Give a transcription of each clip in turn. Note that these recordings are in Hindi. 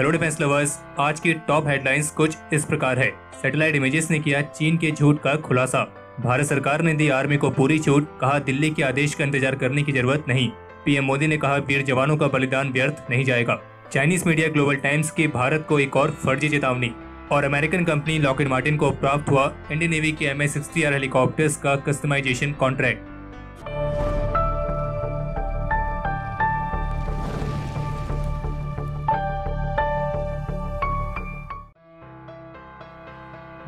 हेलो डिफेंस लवर्स, आज की टॉप हेडलाइंस कुछ इस प्रकार है। सैटेलाइट इमेजेस ने किया चीन के झूठ का खुलासा। भारत सरकार ने दी आर्मी को पूरी छूट, कहा दिल्ली के आदेश का इंतजार करने की जरूरत नहीं। पीएम मोदी ने कहा वीर जवानों का बलिदान व्यर्थ नहीं जाएगा। चाइनीज मीडिया ग्लोबल टाइम्स की भारत को एक और फर्जी चेतावनी। और अमेरिकन कंपनी लॉकहीड मार्टिन को प्राप्त हुआ इंडियन नेवी के MH-60R हेलीकॉप्टर्स का कस्टमाइजेशन कॉन्ट्रैक्ट।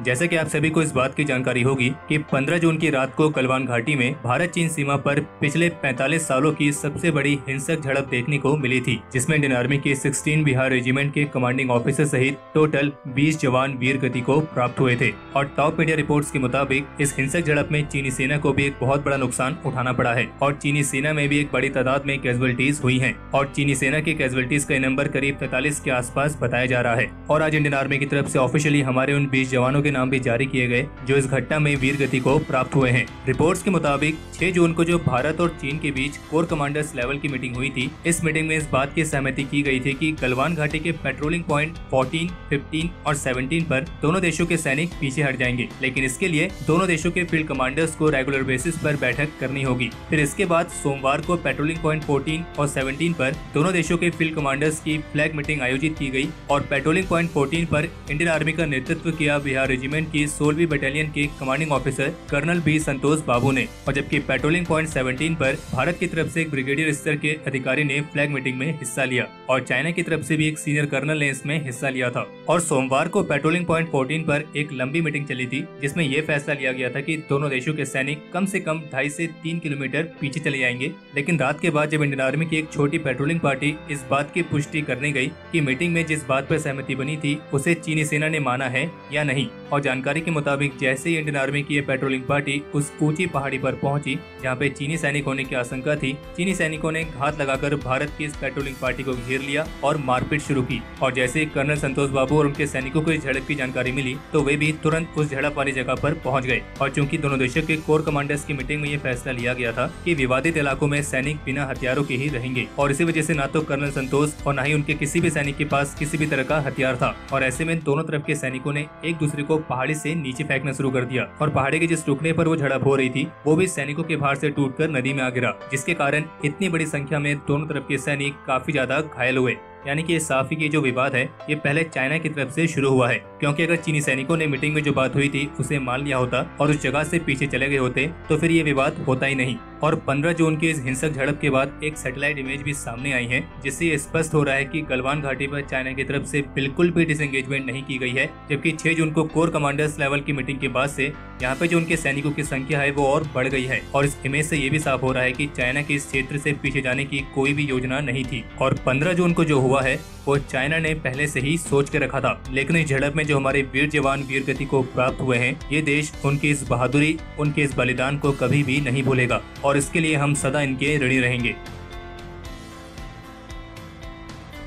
जैसे कि आप सभी को इस बात की जानकारी होगी कि 15 जून की रात को गलवान घाटी में भारत चीन सीमा पर पिछले 45 सालों की सबसे बड़ी हिंसक झड़प देखने को मिली थी, जिसमें इंडियन आर्मी के 16 बिहार रेजिमेंट के कमांडिंग ऑफिसर सहित टोटल 20 जवान वीर गति को प्राप्त हुए थे। और टॉप मीडिया रिपोर्ट्स के मुताबिक इस हिंसक झड़प में चीनी सेना को भी एक बहुत बड़ा नुकसान उठाना पड़ा है और चीनी सेना में भी एक बड़ी तादाद में कैजुअलिटीज हुई है और चीनी सेना के कैजुअलिटीज का नंबर करीब 43 के आसपास बताया जा रहा है। और आज इंडियन आर्मी की तरफ से ऑफिशियली हमारे उन 20 जवानों के नाम भी जारी किए गए जो इस घटना में वीर गति को प्राप्त हुए हैं। रिपोर्ट्स के मुताबिक 6 जून को जो भारत और चीन के बीच कोर कमांडर्स लेवल की मीटिंग हुई थी, इस मीटिंग में इस बात की सहमति की गई थी कि गलवान घाटी के पेट्रोलिंग पॉइंट 14, 15 और 17 पर दोनों देशों के सैनिक पीछे हट जाएंगे, लेकिन इसके लिए दोनों देशों के फील्ड कमांडर्स को रेगुलर बेसिस पर बैठक करनी होगी। फिर इसके बाद सोमवार को पेट्रोलिंग पॉइंट 14 और 17 पर दोनों देशों के फील्ड कमांडर्स की फ्लैग मीटिंग आयोजित की गई और पेट्रोलिंग पॉइंट 14 पर इंडियन आर्मी का नेतृत्व किया बिहार रेजिमेंट की 16वीं बटालियन के कमांडिंग ऑफिसर कर्नल बी संतोष बाबू ने, और जबकि पेट्रोलिंग पॉइंट 17 पर भारत की तरफ से एक ब्रिगेडियर स्तर के अधिकारी ने फ्लैग मीटिंग में हिस्सा लिया और चाइना की तरफ से भी एक सीनियर कर्नल ने इसमें हिस्सा लिया था। और सोमवार को पेट्रोलिंग पॉइंट 14 पर एक लंबी मीटिंग चली थी, जिसमें यह फैसला लिया गया था कि दोनों देशों के सैनिक कम से कम 2.5 से 3 किलोमीटर पीछे चले जाएंगे। लेकिन रात के बाद जब इंडियन आर्मी की एक छोटी पेट्रोलिंग पार्टी इस बात की पुष्टि करने गई कि मीटिंग में जिस बात पर सहमति बनी थी उसे चीनी सेना ने माना है या नहीं, और जानकारी के मुताबिक जैसे ही इंडियन आर्मी की पेट्रोलिंग पार्टी उस ऊंची पहाड़ी पर पहुंची जहां पे चीनी सैनिक होने की आशंका थी, चीनी सैनिकों ने घात लगाकर भारत की इस पेट्रोलिंग पार्टी को घेर लिया और मारपीट शुरू की। और जैसे ही कर्नल संतोष बाबू और उनके सैनिकों को इस झड़प की जानकारी मिली तो वे भी तुरंत उस झड़प वाली जगह पर पहुंच गए। और चूंकि दोनों देशों के कोर कमांडर्स की मीटिंग में ये फैसला लिया गया था कि विवादित इलाकों में सैनिक बिना हथियारों के ही रहेंगे, और इसी वजह से न तो कर्नल संतोष और न ही उनके किसी भी सैनिक के पास किसी भी तरह का हथियार था, और ऐसे में दोनों तरफ के सैनिकों ने एक दूसरे को पहाड़ी से नीचे फेंकना शुरू कर दिया और पहाड़ी के जिस टुकड़े पर वो झड़प हो रही थी वो भी सैनिकों के भार से टूटकर नदी में आ गिरा, जिसके कारण इतनी बड़ी संख्या में दोनों तरफ के सैनिक काफी ज्यादा घायल हुए। यानी कि साफी की जो विवाद है ये पहले चाइना की तरफ से शुरू हुआ है, क्योंकि अगर चीनी सैनिकों ने मीटिंग में जो बात हुई थी उसे मान लिया होता और उस जगह से पीछे चले गए होते तो फिर ये विवाद होता ही नहीं। और 15 जून की इस हिंसक झड़प के बाद एक सैटेलाइट इमेज भी सामने आई है, जिससे ये स्पष्ट हो रहा है कि गलवान घाटी पर चाइना की तरफ से बिल्कुल भी डिसएंगेजमेंट नहीं की गई है, जबकि 6 जून को कोर कमांडर्स लेवल की मीटिंग के बाद से यहाँ पे जो उनके सैनिकों की संख्या है वो और बढ़ गई है। और इस इमेज से ये भी साफ हो रहा है कि चाइना के इस क्षेत्र से पीछे जाने की कोई भी योजना नहीं थी। और 15 जून को जो हुआ है वो चाइना ने पहले से ही सोच के रखा था, लेकिन इस झड़प में जो हमारे वीर जवान वीर गति को प्राप्त हुए हैं, ये देश उनकी इस बहादुरी, उनके इस बलिदान को कभी भी नहीं भूलेगा और इसके लिए हम सदा इनके ऋणी रहेंगे।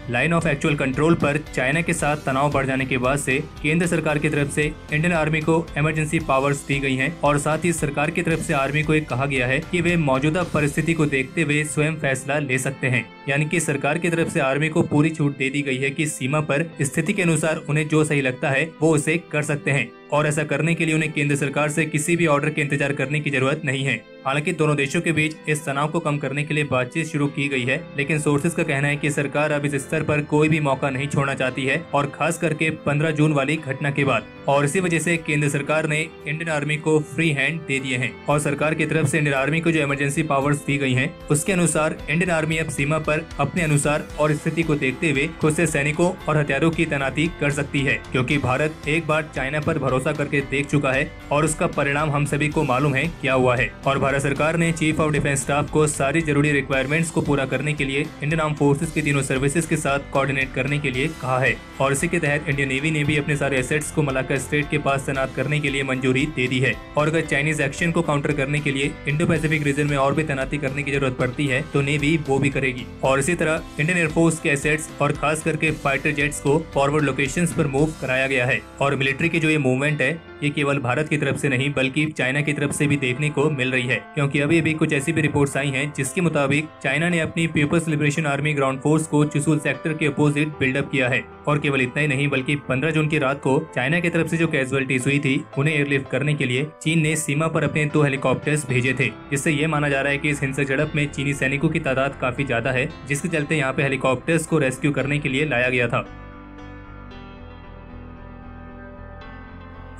लाइन ऑफ एक्चुअल कंट्रोल पर चाइना के साथ तनाव बढ़ जाने के बाद से केंद्र सरकार की तरफ से इंडियन आर्मी को इमरजेंसी पावर्स दी गई हैं और साथ ही सरकार की तरफ से आर्मी को एक कहा गया है कि वे मौजूदा परिस्थिति को देखते हुए स्वयं फैसला ले सकते हैं। यानी कि सरकार की तरफ से आर्मी को पूरी छूट दे दी गई है कि सीमा पर स्थिति के अनुसार उन्हें जो सही लगता है वो उसे कर सकते हैं, और ऐसा करने के लिए उन्हें केंद्र सरकार से किसी भी ऑर्डर के इंतजार करने की जरूरत नहीं है। हालांकि दोनों देशों के बीच इस तनाव को कम करने के लिए बातचीत शुरू की गई है, लेकिन सोर्सेज का कहना है कि सरकार अब इस स्तर पर कोई भी मौका नहीं छोड़ना चाहती है, और खास करके 15 जून वाली घटना के बाद। और इसी वजह से केंद्र सरकार ने इंडियन आर्मी को फ्री हैंड दे दिए हैं और सरकार की तरफ से इंडियन आर्मी को जो इमरजेंसी पावर्स दी गई हैं उसके अनुसार इंडियन आर्मी अब सीमा पर अपने अनुसार और स्थिति को देखते हुए खुद से सैनिकों और हथियारों की तैनाती कर सकती है, क्योंकि भारत एक बार चाइना पर भरोसा करके देख चुका है और उसका परिणाम हम सभी को मालूम है क्या हुआ है। और भारत सरकार ने चीफ ऑफ डिफेंस स्टाफ को सारी जरूरी रिक्वायरमेंट्स को पूरा करने के लिए इंडियन आर्म फोर्सेस की तीनों सर्विसेज के साथ कोऑर्डिनेट करने के लिए कहा है, और इसी के तहत इंडियन नेवी ने भी अपने सारे एसेट्स को मलाक्का स्ट्रेट के पास तैनात करने के लिए मंजूरी दे दी है। और अगर चाइनीज एक्शन को काउंटर करने के लिए इंडो पैसिफिक रीजन में और भी तैनाती करने की जरूरत पड़ती है तो नेवी वो भी करेगी। और इसी तरह इंडियन एयरफोर्स के एसेट्स और खास करके फाइटर जेट्स को फॉरवर्ड लोकेशंस पर मूव कराया गया है। और मिलिट्री की जो ये मूवमेंट है ये केवल भारत की तरफ से नहीं बल्कि चाइना की तरफ से भी देखने को मिल रही है, क्योंकि अभी अभी कुछ ऐसी भी रिपोर्ट्स आई हैं जिसके मुताबिक चाइना ने अपनी People's Liberation Army Ground Force को चुशुल सेक्टर के अपोजिट बिल्डअप किया है। और केवल इतना ही नहीं बल्कि 15 जून की रात को चाइना की तरफ से जो कैजुअलिटीज हुई थी उन्हें एयरलिफ्ट करने के लिए चीन ने सीमा पर अपने 2 हेलीकॉप्टर्स भेजे थे, जिससे ये माना जा रहा है कि इस हिंसक झड़प में चीनी सैनिकों की तादाद काफी ज्यादा है, जिसके चलते यहाँ पे हेलीकॉप्टर्स को रेस्क्यू करने के लिए लाया गया था।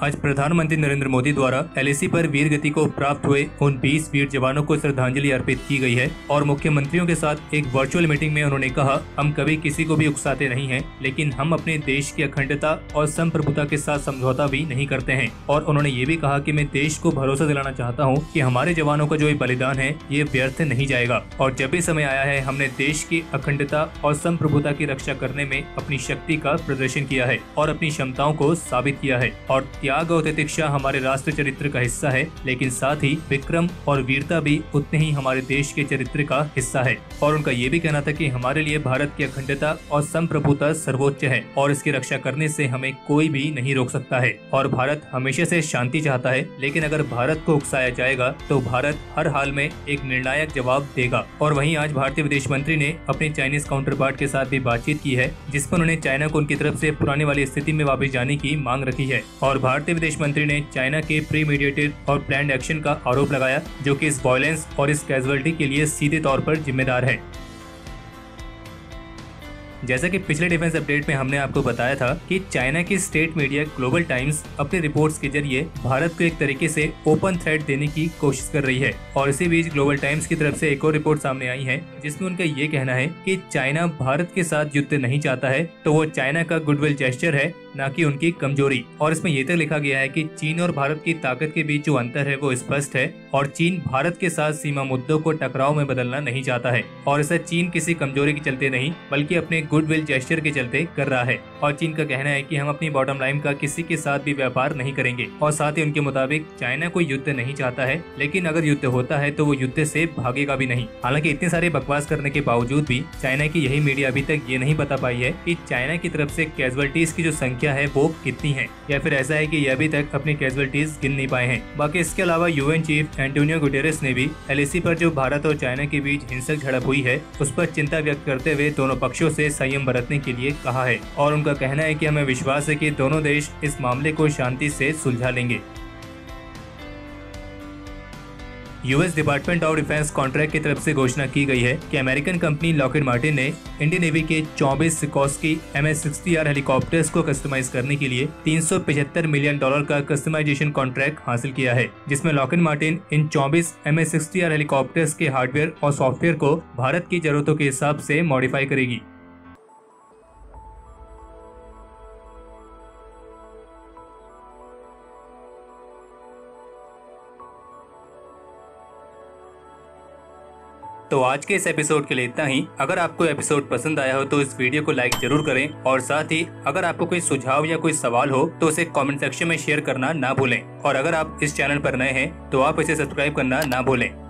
आज प्रधानमंत्री नरेंद्र मोदी द्वारा LAC पर वीर गति को प्राप्त हुए उन 20 वीर जवानों को श्रद्धांजलि अर्पित की गई है और मुख्यमंत्रियों के साथ एक वर्चुअल मीटिंग में उन्होंने कहा, हम कभी किसी को भी उकसाते नहीं हैं, लेकिन हम अपने देश की अखंडता और संप्रभुता के साथ समझौता भी नहीं करते हैं। और उन्होंने ये भी कहा कि मैं देश को भरोसा दिलाना चाहता हूँ कि हमारे जवानों का जो ये बलिदान है ये व्यर्थ नहीं जाएगा और जब भी समय आया है हमने देश की अखंडता और संप्रभुता की रक्षा करने में अपनी शक्ति का प्रदर्शन किया है और अपनी क्षमताओं को साबित किया है। और त्याग और तितिक्षा हमारे राष्ट्र चरित्र का हिस्सा है, लेकिन साथ ही विक्रम और वीरता भी उतने ही हमारे देश के चरित्र का हिस्सा है। और उनका ये भी कहना था कि हमारे लिए भारत की अखंडता और संप्रभुता सर्वोच्च है और इसकी रक्षा करने से हमें कोई भी नहीं रोक सकता है। और भारत हमेशा से शांति चाहता है, लेकिन अगर भारत को उकसाया जाएगा तो भारत हर हाल में एक निर्णायक जवाब देगा। और वहीं आज भारतीय विदेश मंत्री ने अपने चाइनीज काउंटर पार्ट के साथ भी बातचीत की है, जिस पर उन्होंने चाइना को उनकी तरफ से पुराने वाली स्थिति में वापस जाने की मांग रखी है। और भारतीय विदेश मंत्री ने चाइना के प्रीमेडिटेड और प्लान्ड एक्शन का आरोप लगाया, जो कि इस वायलेंस और इस कैजुअलिटी के लिए सीधे तौर पर जिम्मेदार है। जैसा कि पिछले डिफेंस अपडेट में हमने आपको बताया था कि चाइना की स्टेट मीडिया ग्लोबल टाइम्स अपने रिपोर्ट्स के जरिए भारत को एक तरीके से ओपन थ्रेट देने की कोशिश कर रही है। और इसी बीच ग्लोबल टाइम्स की तरफ से एक और रिपोर्ट सामने आई है, जिसमें उनका ये कहना है कि चाइना भारत के साथ युद्ध नहीं चाहता है, तो वो चाइना का गुडविल जेस्चर है, न कि उनकी कमजोरी। और इसमें ये तक लिखा गया है कि चीन और भारत की ताकत के बीच जो अंतर है वो स्पष्ट है और चीन भारत के साथ सीमा मुद्दों को टकराव में बदलना नहीं चाहता है। और इसे चीन किसी कमजोरी के चलते नहीं बल्कि अपने गुडविल जेस्चर के चलते कर रहा है। और चीन का कहना है कि हम अपनी बॉटम लाइन का किसी के साथ भी व्यापार नहीं करेंगे। और साथ ही उनके मुताबिक चाइना कोई युद्ध नहीं चाहता है, लेकिन अगर युद्ध होता है तो वो युद्ध से भागेगा भी नहीं। हालांकि इतने सारे बकवास करने के बावजूद भी चाइना की यही मीडिया अभी तक ये नहीं बता पाई है कि चाइना की तरफ से कैजुअलिटीज की जो संख्या है वो कितनी है, या फिर ऐसा है कि ये अभी तक अपनी कैजुअलिटीज गिन नहीं पाए हैं। बाकी इसके अलावा UN चीफ एंटोनियो गुटेरेस ने भी LAC पर जो भारत और चाइना के बीच हिंसक झड़प हुई है उस पर चिंता व्यक्त करते हुए दोनों पक्षों से संयम बरतने के लिए कहा है। और उनका कहना है कि हमें विश्वास है कि दोनों देश इस मामले को शांति से सुलझा लेंगे। US department of defence contract की तरफ से घोषणा की गई है कि अमेरिकन कंपनी लॉकहीड मार्टिन ने इंडियन नेवी के 24 सिकोर्स्की MS-60R हेलीकॉप्टर्स को कस्टमाइज करने के लिए $375 मिलियन का कस्टमाइजेशन कॉन्ट्रैक्ट हासिल किया है, जिसमें लॉकहीड मार्टिन इन 24 MS-60R हेलीकॉप्टर्स के हार्डवेयर और सॉफ्टवेयर को भारत की जरूरतों के हिसाब से मॉडिफाई करेगी। तो आज के इस एपिसोड के लिए इतना ही। अगर आपको एपिसोड पसंद आया हो तो इस वीडियो को लाइक जरूर करें और साथ ही अगर आपको कोई सुझाव या कोई सवाल हो तो उसे कमेंट सेक्शन में शेयर करना ना भूलें। और अगर आप इस चैनल पर नए हैं तो आप इसे सब्सक्राइब करना ना भूलें।